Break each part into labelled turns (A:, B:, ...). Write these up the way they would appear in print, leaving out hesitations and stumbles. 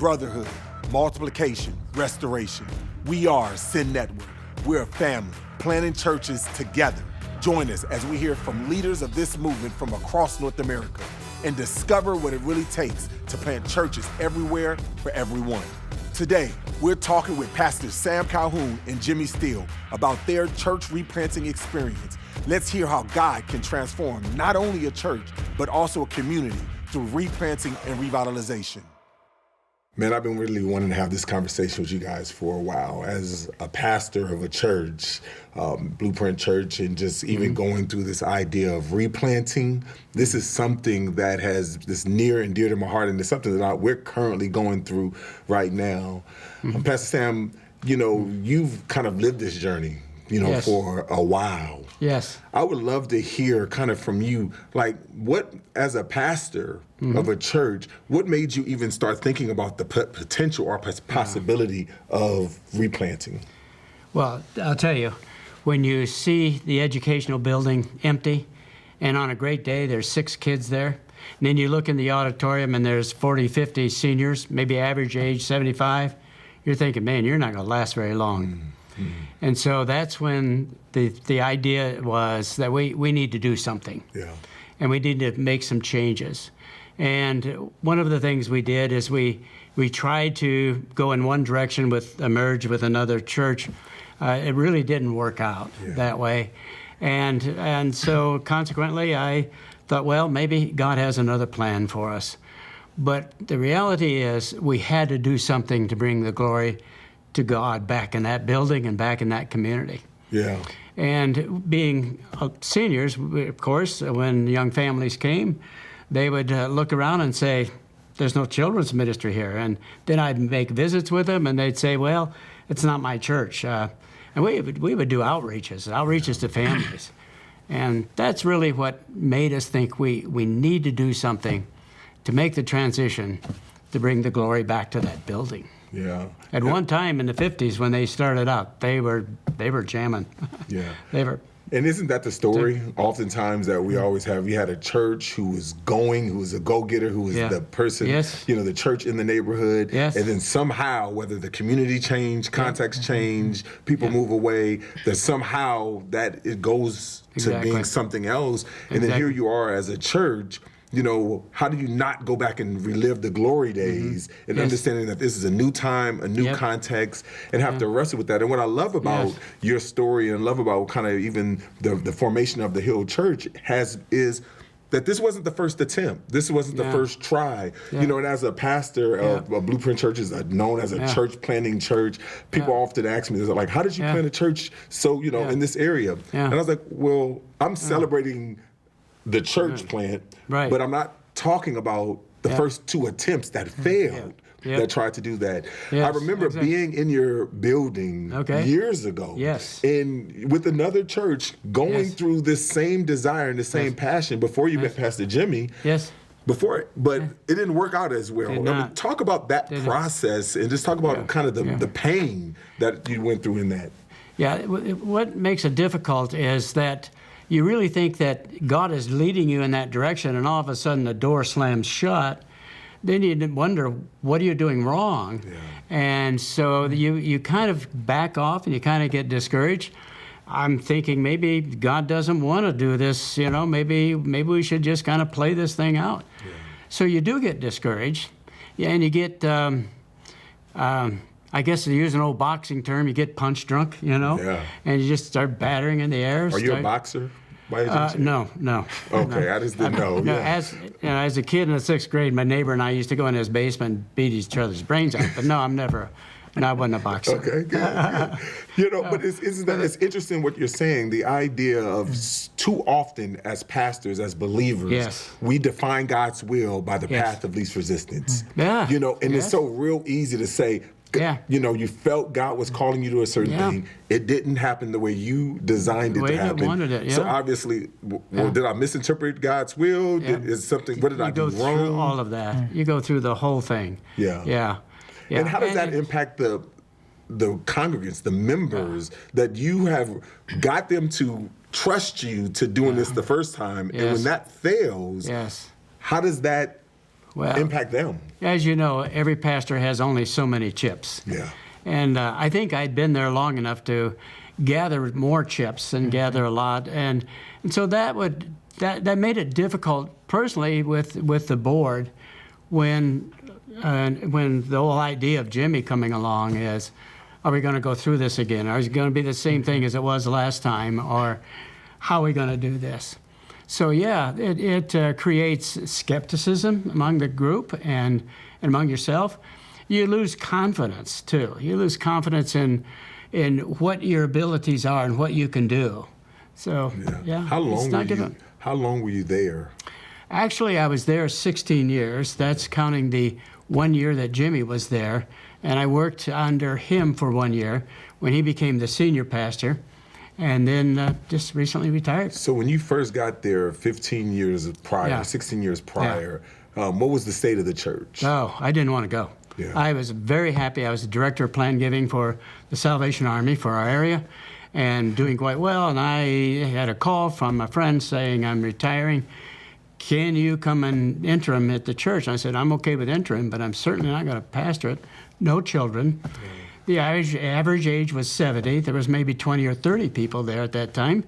A: brotherhood, multiplication, restoration. We are Sin Network. We're a family, planting churches together. Join us as we hear from leaders of this movement from across North America and discover what it really takes to plant churches everywhere for everyone. Today, we're talking with Pastors Sam Calhoun and Jimmy Steele about their church replanting experience. Let's hear how God can transform not only a church, but also a community through replanting and revitalization.
B: Man, I've been really wanting to have this conversation with you guys for a while. As a pastor of a church, Blueprint Church, and just even going through this idea of replanting, this is something that has this near and dear to my heart, and it's something that we're currently going through right now. Pastor Sam, you've kind of lived this journey,
C: Yes.
B: for a while.
C: Yes.
B: I would love to hear kind of from you, like what, as a pastor of a church, what made you even start thinking about the potential or possibility of replanting?
C: Well, I'll tell you, when you see the educational building empty, and on a great day there's 6 kids there, and then you look in the auditorium and there's 40, 50 seniors, maybe average age 75, you're thinking, man, you're not going to last very long. And so that's when the idea was that we need to do something.
B: Yeah.
C: And we need to make some changes. And one of the things we did is we tried to go in one direction merge with another church. It really didn't work out that way. And so consequently, I thought, well, maybe God has another plan for us. But the reality is we had to do something to bring the glory to God back in that building and back in that community.
B: Yeah.
C: And being seniors, of course, when young families came, they would look around and say, there's no children's ministry here. And then I'd make visits with them, and they'd say, well, it's not my church. And we would do outreaches to families. And that's really what made us think we need to do something to make the transition to bring the glory back to that building.
B: Yeah.
C: At one time in the 50s when they started out, they were jamming.
B: Yeah.
C: They were.
B: And isn't that the story oftentimes that we always have? We had a church who was a go-getter, who was the person, the church in the neighborhood.
C: Yes.
B: And then somehow, whether the community changed, context changed, people move away, that somehow that it goes to being something else. And then here you are as a church. How do you not go back and relive the glory days and understanding that this is a new time, a new context, and have to wrestle with that? And what I love about your story and love about kind of even the formation of the Hill Church is that this wasn't the first attempt. This wasn't the first try. And as a pastor of Blueprint Church is known as a church planting church, people often ask me, they're like, how did you plant a church in this area? And I was like, well, I'm celebrating the church plant, but I'm not talking about the first 2 attempts that failed, that tried to do that. I remember being in your building years ago, and with another church going through this same desire and the same passion before you met Pastor Jimmy. But it didn't work out as well. Talk about that process and just talk about kind of the pain that you went through in that.
C: Yeah, what makes it difficult is that you really think that God is leading you in that direction, and all of a sudden the door slams shut. Then you wonder, what are you doing wrong? And so you kind of back off and you kind of get discouraged. I'm thinking maybe God doesn't want to do this, maybe we should just kind of play this thing out. So you do get discouraged, and you get, I guess to use an old boxing term, you get punch drunk, and you just start battering in the air.
B: Are you a boxer?
C: No.
B: Okay, I just didn't know.
C: As a kid in the 6th grade, my neighbor and I used to go in his basement and beat each other's brains out. But no, I wasn't a boxer.
B: Okay, good. But it's interesting what you're saying. The idea of too often as pastors, as believers, we define God's will by the path of least resistance. It's so real easy to say, you felt God was calling you to a certain thing. It didn't happen the way you designed it to happen.
C: You wanted it,
B: So obviously, did I misinterpret God's will? What did I do wrong?
C: You go through all of that. You go through the whole thing.
B: Yeah. And how does that impact the congregants, the members, that you have got them to trust you to doing this the first time? And when that fails, how does that
C: Well,
B: impact them?
C: As you know, every pastor has only so many chips.
B: Yeah.
C: And I think I'd been there long enough to gather more chips and gather a lot. And so that made it difficult personally with the board when the whole idea of Jimmy coming along is, are we going to go through this again? Are it going to be the same thing as it was last time? Or how are we going to do this? So yeah, it creates skepticism among the group and among yourself. You lose confidence too. You lose confidence in what your abilities are and what you can do. So yeah,
B: How long were you there?
C: Actually, I was there 16 years. That's counting the 1 year that Jimmy was there. And I worked under him for 1 year when he became the senior pastor, and then just recently retired.
B: So when you first got there 15 years prior, 16 years prior, what was the state of the church?
C: Oh, I didn't want to go.
B: Yeah.
C: I was very happy. I was the director of plan giving for the Salvation Army for our area and doing quite well. And I had a call from a friend saying, I'm retiring. Can you come and interim at the church? And I said, I'm okay with interim, but I'm certainly not going to pastor it. No children. The average age was 70. There was maybe 20 or 30 people there at that time.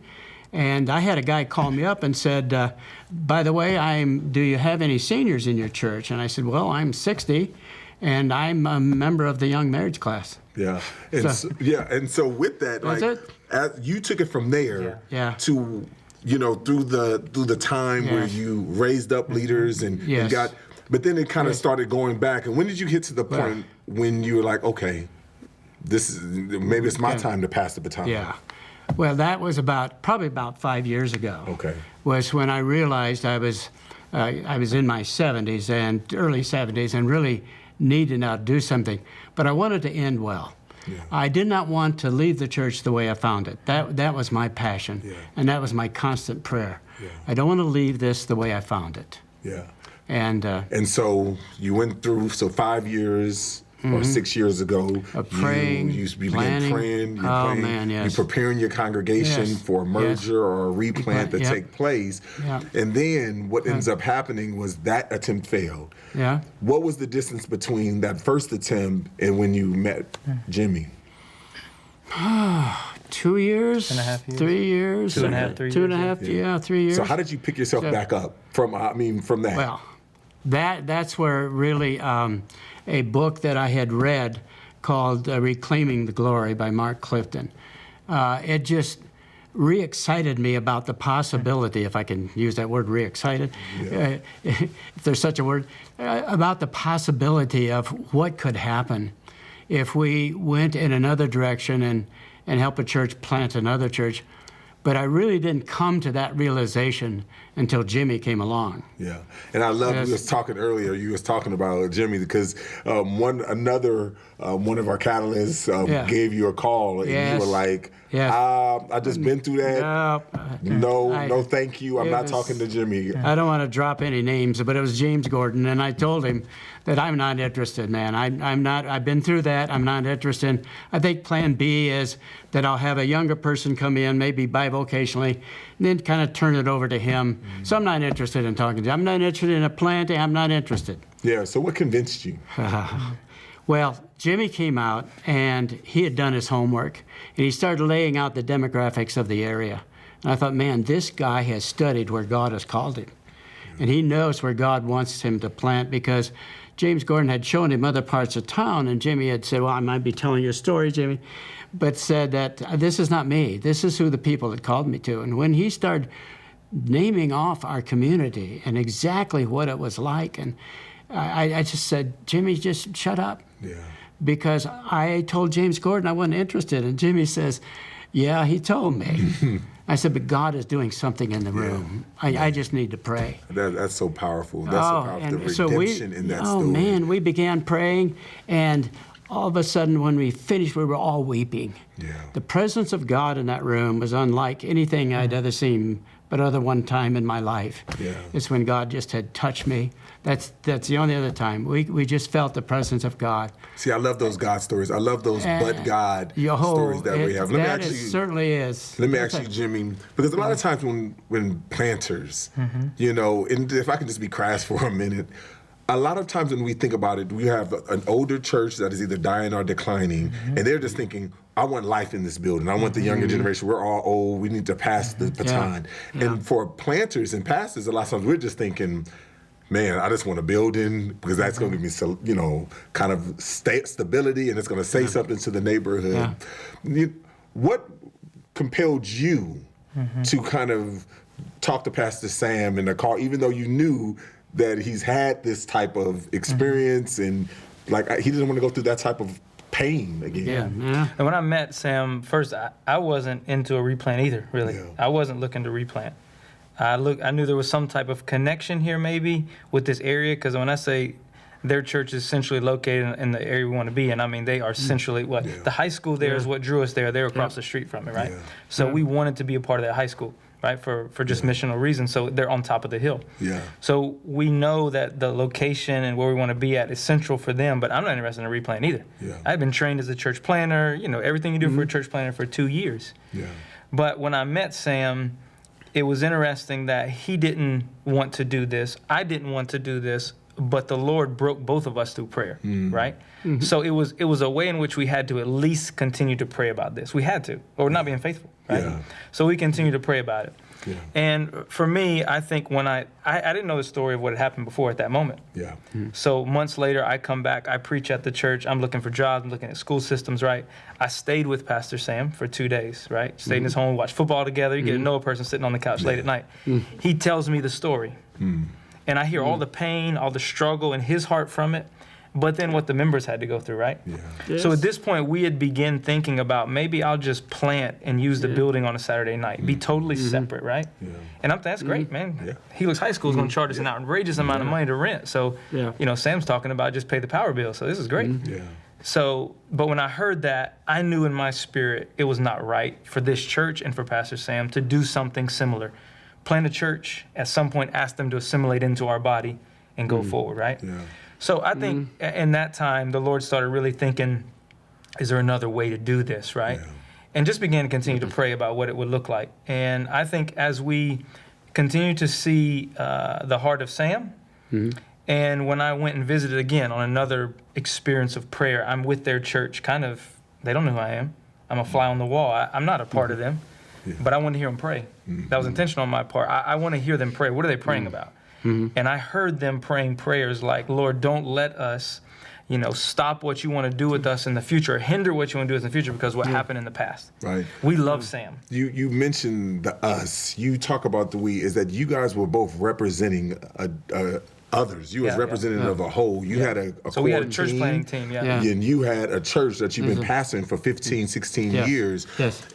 C: And I had a guy call me up and said, by the way, do you have any seniors in your church? And I said, well, I'm 60, and I'm a member of the young marriage class.
B: Yeah. And so with that, you took it from there to, through the time where you raised up leaders and got, but then it kind of started going back. And when did you get to the point when you were like, okay, maybe it's my time to pass the baton?
C: Yeah. Well, that was probably about 5 years ago.
B: Okay.
C: Was when I realized I was in my 70s and early 70s and really needed now to do something. But I wanted to end well. Yeah. I did not want to leave the church the way I found it. That was my passion, and that was my constant prayer. Yeah. I don't want to leave this the way I found it.
B: Yeah.
C: And
B: so you went through 5 years or 6 years ago.
C: Praying,
B: you began praying. You're preparing your congregation for a merger or a replant to take place. Yeah. And then what ends up happening was that attempt failed.
C: Yeah.
B: What was the distance between that first attempt and when you met Jimmy?
C: 2 years,
D: 2.5 years,
C: 3 years,
D: 2.5, 3 years,
C: 2.5, 3 years.
B: So how did you pick yourself back up from that?
C: Well, that's where really a book that I had read called Reclaiming the Glory by Mark Clifton. It just re-excited me about the possibility, if I can use that word, re-excited, if there's such a word, about the possibility of what could happen if we went in another direction and help a church plant another church. But I really didn't come to that realization until Jimmy came along.
B: Yeah, and I love you was talking earlier. You was talking about Jimmy because one of our catalysts gave you a call and you were like, I just been through that. No, thank you. I'm not talking to Jimmy.
C: I don't want to drop any names, but it was James Gordon, and I told him that I'm not interested, man. I'm not. I've been through that. I'm not interested. I think Plan B is that I'll have a younger person come in, maybe bivocationally, and then kind of turn it over to him. So I'm not interested in talking to him. I'm not interested in a planting. I'm not interested.
B: Yeah. So what convinced you?
C: Well, Jimmy came out, and he had done his homework, and he started laying out the demographics of the area. And I thought, man, this guy has studied where God has called him. And he knows where God wants him to plant because James Gordon had shown him other parts of town, and Jimmy had said, well, I might be telling you a story, Jimmy, but said that this is not me. This is who the people had called me to. And when he started naming off our community and exactly what it was like, and I just said, Jimmy, just shut up. Yeah. Because I told James Gordon I wasn't interested, and Jimmy says, yeah, he told me. I said, but God is doing something in the room. I just need to pray.
B: That's so powerful. That's so powerful. The redemption in that story.
C: Oh, man, we began praying, and all of a sudden when we finished, we were all weeping. Yeah. The presence of God in that room was unlike anything I'd ever seen but other one time in my life. Yeah. It's when God just had touched me. That's the only other time. We just felt the presence of God.
B: See, I love those God stories. I love those but God stories that we have.
C: It certainly is.
B: Let me ask you, Jimmy, because a lot of times when planters, and if I can just be crass for a minute, a lot of times when we think about it, we have an older church that is either dying or declining, and they're just thinking, I want life in this building. I want the younger generation. We're all old. We need to pass the baton.
C: Yeah.
B: And for planters and pastors, a lot of times we're just thinking, man, I just want a building because that's going to give me, you know, kind of stability, and it's going to say something to the neighborhood. What compelled you to kind of talk to Pastor Sam in the car, even though you knew that he's had this type of experience and like he didn't want to go through that type of pain again?
D: And when I met Sam, first, I wasn't into a replant either, really. I wasn't looking to replant. I knew there was some type of connection here maybe with this area, because when I say their church is centrally located in the area we want to be in, I mean, they are centrally, the high school there is what drew us there. They're across the street from it, right? So we wanted to be a part of that high school, right, for just missional reasons. So they're on top of the hill. So we know that the location and where we want to be at is central for them, but I'm not interested in a replant either. I've been trained as a church planner, you know, everything you do for a church planner for 2 years. But when I met Sam, it was interesting that he didn't want to do this. I didn't want to do this, but the Lord broke both of us through prayer, right? So it was a way in which we had to at least continue to pray about this. We had to, or not being faithful, right? So we continue to pray about it. And for me, I think when I didn't know the story of what had happened before at that moment. So months later, I come back, I preach at the church, I'm looking for jobs, I'm looking at school systems, right? I stayed with Pastor Sam for 2 days, right? Stayed in his home, watched football together. You get to know a person sitting on the couch late at night. He tells me the story. And I hear all the pain, all the struggle in his heart from it, but then what the members had to go through, right? So at this point, we had begun thinking about maybe I'll just plant and use the building on a Saturday night, be totally separate, right? And I'm thinking, that's great, man. Helix High School is going to charge us an outrageous amount of money to rent. So, you know, Sam's talking about just pay the power bill. So this is great. So, but when I heard that, I knew in my spirit it was not right for this church and for Pastor Sam to do something similar. Plant a church, at some point ask them to assimilate into our body and go forward, right? So I think in that time, the Lord started really thinking, is there another way to do this, right? And just began to continue to pray about what it would look like. And I think as we continue to see the heart of Sam, and when I went and visited again on another experience of prayer, I'm with their church, kind of, they don't know who I am. I'm a fly on the wall. I'm not a part of them. But I want to hear them pray. That was intentional on my part. I want to hear them pray. What are they praying about? And I heard them praying prayers like, Lord, don't let us, you know, stop what you want to do with us in the future, or hinder what you want to do with us in the future because of what happened in the past. We love Sam.
B: You mentioned the us. You talk about the we, is that you guys were both representing others. You was representative of a whole. You had a
D: so we had a church planning team,
B: and you had a church that you've been pastoring for 15, 16 years.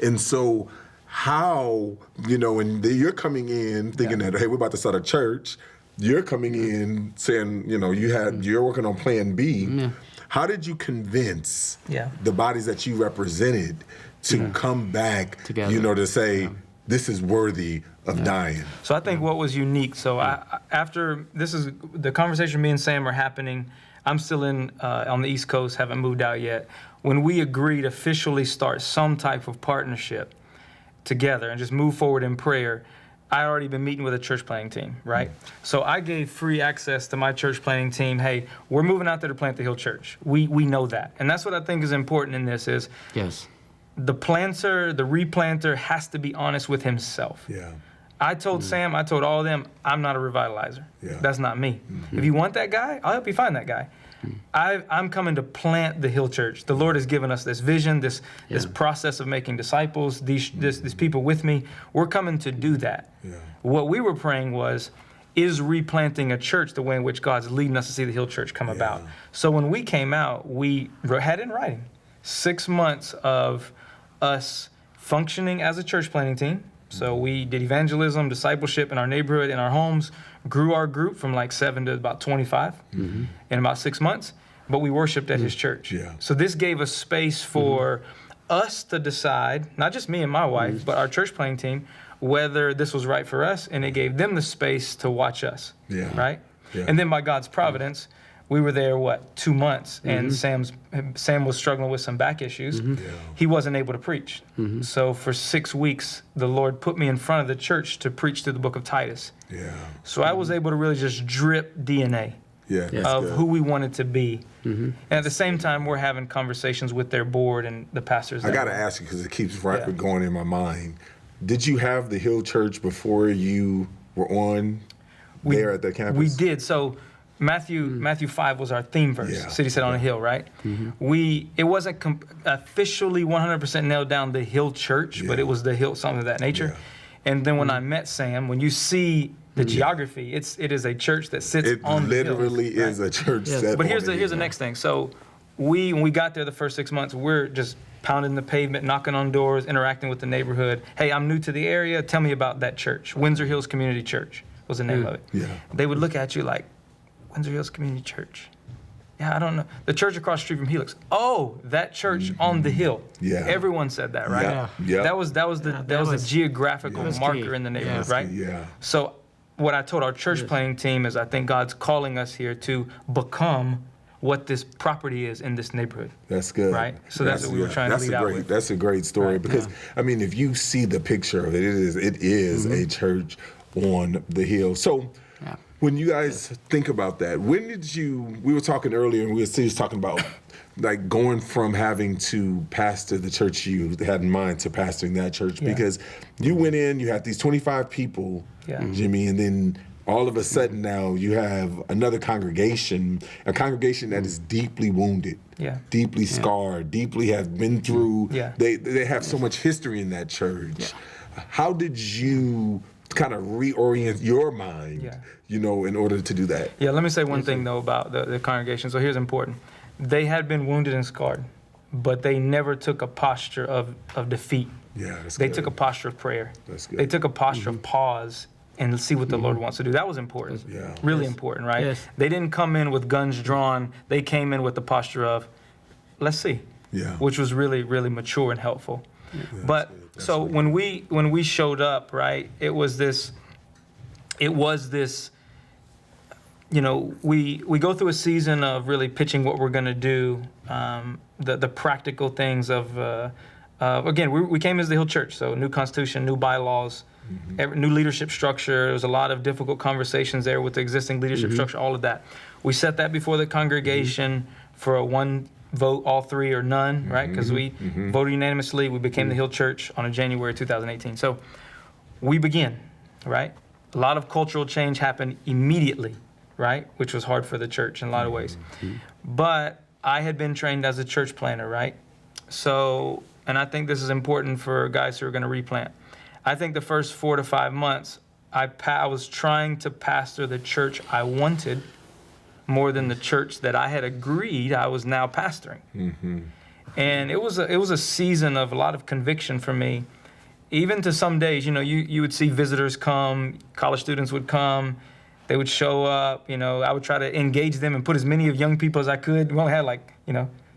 B: And so how, you know, and you're coming in thinking that, hey, we're about to start a church. You're coming in saying, you know, you're working on plan B. How did you convince the bodies that you represented to come back together, you know, to say, this is worthy of dying?
D: So I think what was unique, so after this is, the conversation me and Sam are happening, I'm still on the East Coast, haven't moved out yet. When we agreed officially start some type of partnership together and just move forward in prayer, I had already been meeting with a church planning team, right? So I gave free access to my church planning team. Hey, we're moving out there to plant the Hill Church. We know that. And that's what I think is important in this is the planter, the replanter has to be honest with himself. I told Sam, I told all of them, I'm not a revitalizer. That's not me. If you want that guy, I'll help you find that guy. I'm coming to plant the Hill Church. The Lord has given us this vision, this process of making disciples, these people with me. We're coming to do that. What we were praying was, is replanting a church the way in which God's leading us to see the Hill Church come about? So when we came out, we had in writing 6 months of us functioning as a church planning team. So we did evangelism, discipleship in our neighborhood, in our homes, grew our group from like 7 to about 25 in about 6 months, but we worshiped at his church. So this gave us space for us to decide, not just me and my wife, but our church planning team, whether this was right for us, and it gave them the space to watch us, right? And then by God's providence, we were there, 2 months, and Sam was struggling with some back issues. He wasn't able to preach. So for 6 weeks, the Lord put me in front of the church to preach through the book of Titus. So I was able to really just drip DNA of
B: good.
D: who we wanted to be. And at the same time, we're having conversations with their board and the pastors.
B: I got to ask you because it keeps going in my mind. Did you have the Hill Church before you were on there at the campus?
D: We did. So Matthew 5 was our theme verse. City set on a hill, right? It wasn't officially 100% nailed down the Hill Church, but it was the Hill, something of that nature. And then when I met Sam, when you see the geography, it is a church that sits on the hill.
B: It literally is a church set.
D: But here's the next thing. So when we got there the first 6 months, we're just pounding the pavement, knocking on doors, interacting with the neighborhood. Hey, I'm new to the area. Tell me about that church. Windsor Hills Community Church was the name of it. They would look at you like, Windsor Hills Community Church. Yeah, I don't know. The church across the street from Helix. Oh, that church on the hill. Yeah. Everyone said that, right?
B: Yeah.
D: That was the geographical marker in the neighborhood, right?
B: Yeah.
D: So what I told our church planning team is I think God's calling us here to become what this property is in this neighborhood.
B: That's good.
D: Right? So that's what we were trying to lead out with.
B: That's a great story because, I mean, if you see the picture of it, it is a church on the hill. So when you guys think about that, when did we were talking earlier and we were just talking about like going from having to pastor the church you had in mind to pastoring that church because you went in, you had these 25 people, Jimmy, and then all of a sudden now you have another congregation, a congregation that is deeply wounded, deeply scarred, deeply have been through, they have so much history in that church. How did you kind of reorient your mind, in order to do that?
D: Yeah, let me say one thing, though, about the congregation. So here's important. They had been wounded and scarred, but they never took a posture of defeat.
B: Yeah, that's
D: They
B: good.
D: took a posture of prayer.
B: That's good.
D: They took a posture of pause and see what the Lord wants to do. That was important. Really important, right? Yes. They didn't come in with guns drawn. They came in with the posture of, let's see, which was really, really mature and helpful. But so when we showed up, right, it was this, we go through a season of really pitching what we're going to do, the practical things of, again, we came as the Hill Church, so new constitution, new bylaws, new leadership structure. There was a lot of difficult conversations there with the existing leadership structure, all of that. We set that before the congregation for a one vote, all three or none, right? Because we voted unanimously. We became the Hill Church on January 2018. So we begin, right? A lot of cultural change happened immediately, right? Which was hard for the church in a lot of ways. But I had been trained as a church planner, right? So, and I think this is important for guys who are going to replant. I think the first 4 to 5 months, I was trying to pastor the church I wanted more than the church that I had agreed I was now pastoring. And it was a season of a lot of conviction for me. Even to some days, you would see visitors come, college students would come, they would show up, I would try to engage them and put as many of young people as I could. We only had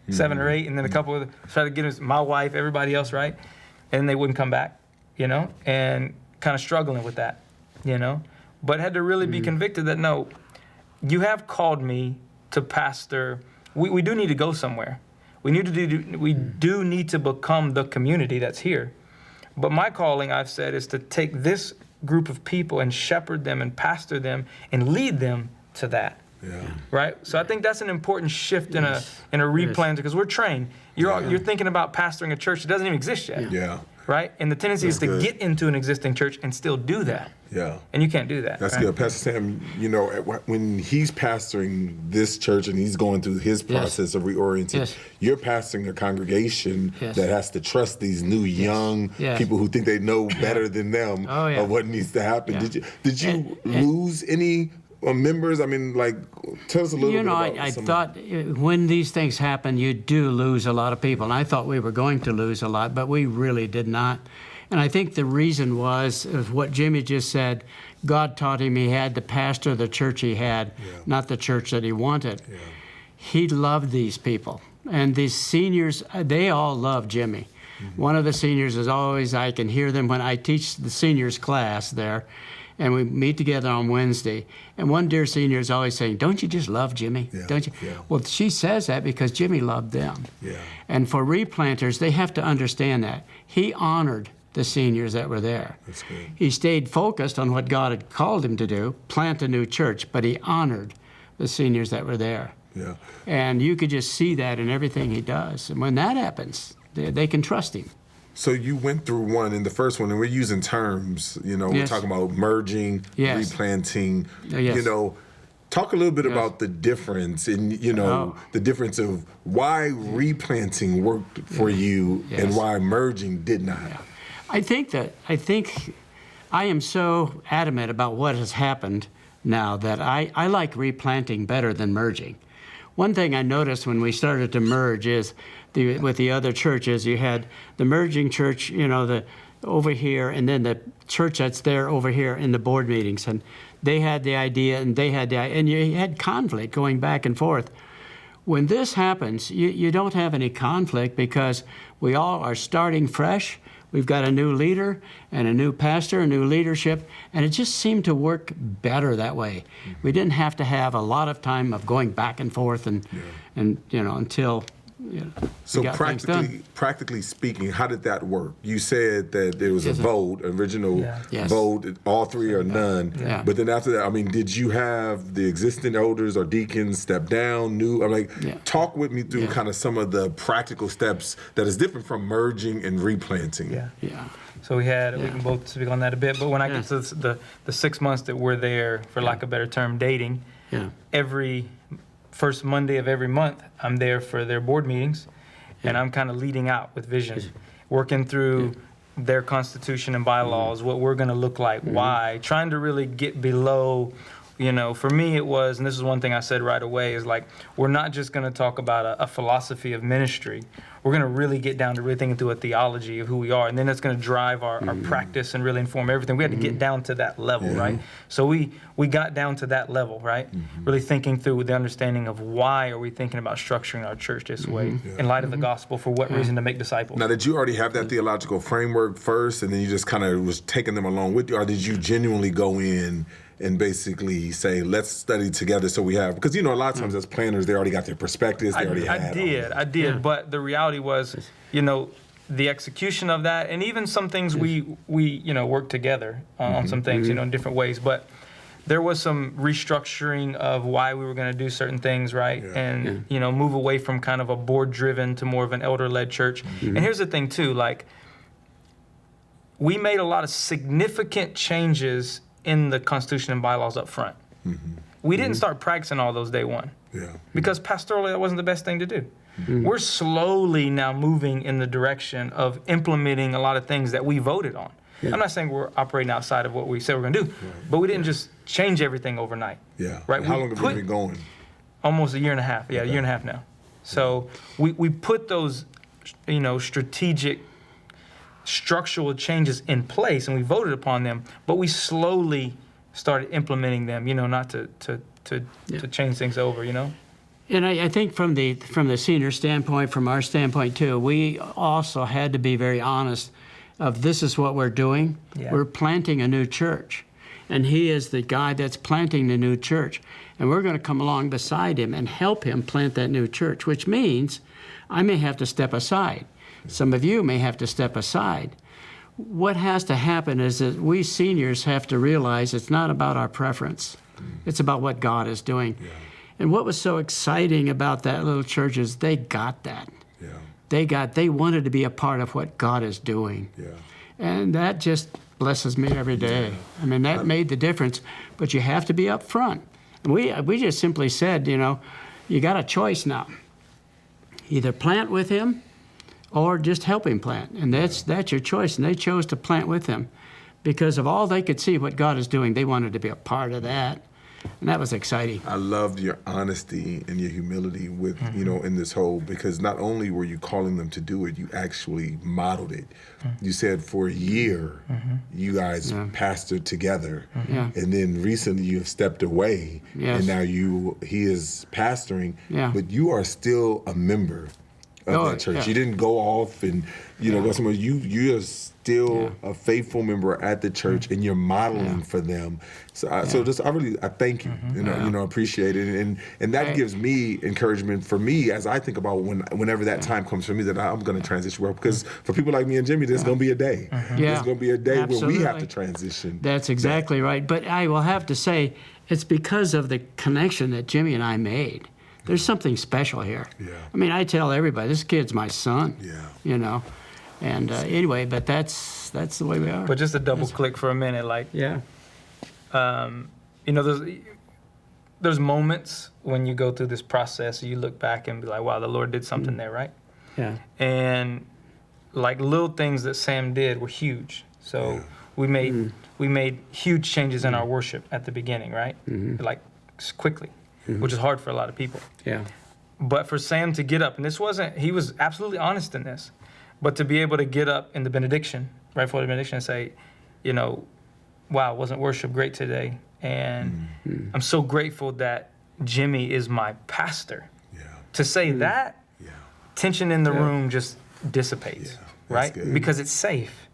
D: 7 or 8, and then a couple of, try to get us, my wife, everybody else, right? And they wouldn't come back, and kind of struggling with that, But had to really be convicted that, no, you have called me to pastor. We do need to go somewhere. We do need to become the community that's here. But my calling, I've said, is to take this group of people and shepherd them and pastor them and lead them to that. Right? So I think that's an important shift in a replanter, because we're trained. You're thinking about pastoring a church that doesn't even exist yet. Right? And the tendency is to get into an existing church and still do that. And you can't do that.
B: That's good. Pastor Sam, when he's pastoring this church and he's going through his process of reorienting, you're pastoring a congregation that has to trust these new young people who think they know better than them of what needs to happen. Did you lose any members? I mean, tell us a little bit about
C: I thought when these things happen, you do lose a lot of people. And I thought we were going to lose a lot, but we really did not. And I think the reason was what Jimmy just said. God taught him he had to pastor the church he had, not the church that he wanted. He loved these people. And these seniors, they all love Jimmy. One of the seniors is always, I can hear them when I teach the seniors class there. And we meet together on Wednesday. And one dear senior is always saying, don't you just love Jimmy? Don't you? Well, she says that because Jimmy loved them. And for replanters, they have to understand that. He honored the seniors that were there.
B: That's good.
C: He stayed focused on what God had called him to do, plant a new church, but he honored the seniors that were there.
B: Yeah.
C: And you could just see that in everything he does. And when that happens, they can trust him.
B: So you went through one, in the first one, and we're using terms, we're
C: Yes.
B: talking about merging,
C: Yes.
B: replanting,
C: Yes.
B: Talk a little bit
C: Yes.
B: about the difference in,
C: Oh.
B: the difference of why replanting worked for you and
C: Yes.
B: why merging did not.
C: Yeah. I think I am so adamant about what has happened now that I like replanting better than merging. One thing I noticed when we started to merge is with the other churches, you had the merging church, over here, and then the church that's there over here in the board meetings, and they had the idea, and and you had conflict going back and forth. When this happens, you don't have any conflict because we all are starting fresh. We've got a new leader and a new pastor, a new leadership, and it just seemed to work better that way. We didn't have to have a lot of time of going back and forth and until
B: So
C: we got things done.
B: practically speaking, how did that work? You said that there was a vote, original
C: Yes.
B: vote, all three or none.
C: Yeah.
B: But then after that, did you have the existing elders or deacons step down, new?
C: Yeah.
B: Talk with me through kind of some of the practical steps that is different from merging and replanting.
D: Yeah.
C: Yeah.
D: So we can both speak on that a bit. But when I get to the 6 months that we're there, for lack of a better term, dating,
C: Yeah.
D: every first Monday of every month, I'm there for their board meetings, and I'm kind of leading out with vision, working through their constitution and bylaws, what we're going to look like, why, trying to really get below. For me it was, and this is one thing I said right away, is like, we're not just going to talk about a philosophy of ministry. We're going to really get down to really thinking through a theology of who we are, and then it's going to drive our practice and really inform everything. We had to get down to that level, right? So we got down to that level, right? Really thinking through the understanding of why are we thinking about structuring our church this way in light of the gospel, for what reason, to make disciples.
B: Now, did you already have that theological framework first, and then you just kind of was taking them along with you, or did you genuinely go in and basically say, let's study together so we have, because a lot of times as planners, they already got their perspectives, they already had
D: I did, but the reality was, the execution of that, and even some things we worked together on some things, in different ways, but there was some restructuring of why we were going to do certain things, right? And, move away from kind of a board-driven to more of an elder-led church. And here's the thing, too, we made a lot of significant changes in the Constitution and bylaws up front. We didn't start practicing all those day one. Because pastorally, that wasn't the best thing to do. We're slowly now moving in the direction of implementing a lot of things that we voted on. I'm not saying we're operating outside of what we said we're going to do, but we didn't just change everything overnight. Right?
B: How long have you been going?
D: Almost a year and a half. A year and a half now. So we put those, strategic structural changes in place, and we voted upon them, but we slowly started implementing them, not to change things over,
C: And I think from the senior standpoint, from our standpoint too, we also had to be very honest of this is what we're doing. We're planting a new church, and he is the guy that's planting the new church, and we're going to come along beside him and help him plant that new church, which means I may have to step aside. Some of you may have to step aside. What has to happen is that we seniors have to realize it's not about our preference. It's about what God is doing. And what was so exciting about that little church is they got that. They wanted to be a part of what God is doing. And that just blesses me every day. That made the difference. But you have to be up front. And we just simply said, you got a choice now. Either plant with him or just help him plant. And that's your choice. And they chose to plant with him because of all they could see what God is doing. They wanted to be a part of that. And that was exciting.
B: I loved your honesty and your humility with, in this whole, because not only were you calling them to do it, you actually modeled it. You said for a year, you guys pastored together. And then recently you have stepped away. And now he is pastoring. But you are still a member of that church.
C: Yeah.
B: You didn't go off and go somewhere. You're still a faithful member at the church, and you're modeling for them. So I thank you. Appreciate it, and that gives me encouragement for me as I think about whenever that time comes for me that I'm going to transition. Well, because for people like me and Jimmy, there's going to be a day. There's going to be a day where we have to transition.
C: That's exactly right. But I will have to say, it's because of the connection that Jimmy and I made. There's something special here.
B: Yeah.
C: I mean, I tell everybody, this kid's my son.
B: Yeah.
C: And anyway, but that's the way we are.
D: But just to double click for a minute, there's moments when you go through this process, you look back and be like, wow, the Lord did something there, right?
C: Yeah.
D: And like little things that Sam did were huge. So we made huge changes in our worship at the beginning, right? Like quickly, which is hard for a lot of people.
C: Yeah.
D: But for Sam to get up, and he was absolutely honest in this, but to be able to get up in the benediction, right before the benediction, and say, wow, wasn't worship great today? And I'm so grateful that Jimmy is my pastor.
B: Yeah.
D: To say that, tension in the room just dissipates, right?
B: Good.
D: Because it's safe.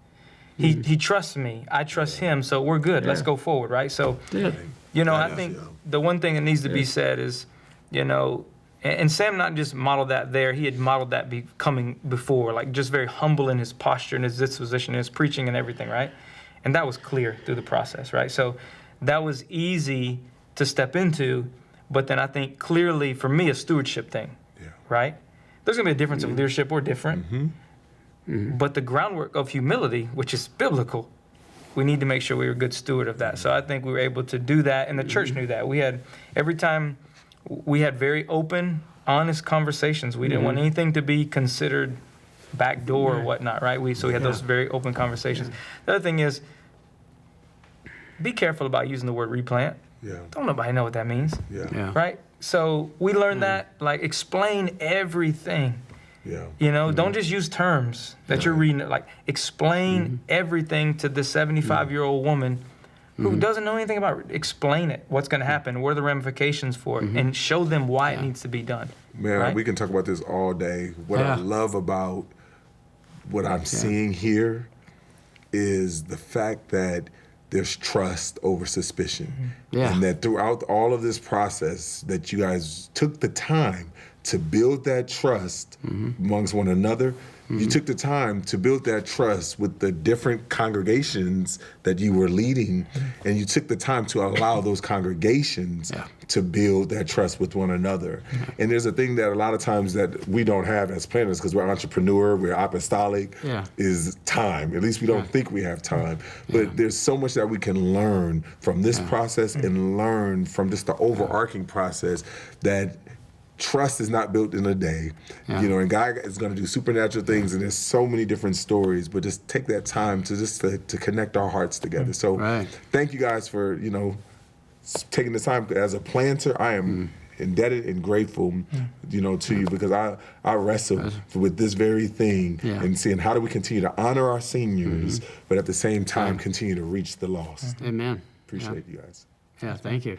D: He trusts me. I trust him. So we're good. Let's go forward, right? So, I think the one thing that needs to be said is, and Sam not just modeled that there. He had modeled that coming before, like just very humble in his posture and his disposition, his preaching and everything, right? And that was clear through the process, right? So that was easy to step into, but then I think clearly for me a stewardship thing, right? There's gonna be a difference of leadership. We're different. But the groundwork of humility, which is biblical, we need to make sure we were a good steward of that. So I think we were able to do that, and the church knew that. Every time we had very open, honest conversations. We didn't want anything to be considered backdoor or whatnot, right? So we had those very open conversations. The other thing is, be careful about using the word replant. Don't nobody know what that means, right? So we learned that, like, explain everything. Don't just use terms that you're reading. Like, explain everything to the 75-year-old woman who doesn't know anything about it. Explain it, what's going to happen, what are the ramifications for it, and show them why it needs to be done.
B: Man,
D: right?
B: we can talk about this all day. What I love about what I'm seeing here is the fact that there's trust over suspicion. And that throughout all of this process that you guys took the time to build that trust amongst one another. You took the time to build that trust with the different congregations that you were leading, and you took the time to allow those congregations to build that trust with one another. And there's a thing that a lot of times that we don't have as planners, because we're entrepreneur, we're apostolic, is time. At least we don't think we have time. But there's so much that we can learn from this process and learn from just the overarching process that trust is not built in a day, and God is going to do supernatural things, and there's so many different stories, but just take that time to connect our hearts together. So thank you guys for, taking the time. As a planter, I am indebted and grateful, to you, because I wrestle with this very thing and seeing how do we continue to honor our seniors, but at the same time continue to reach the lost.
C: Amen.
B: Appreciate you guys.
C: Yeah, thank you.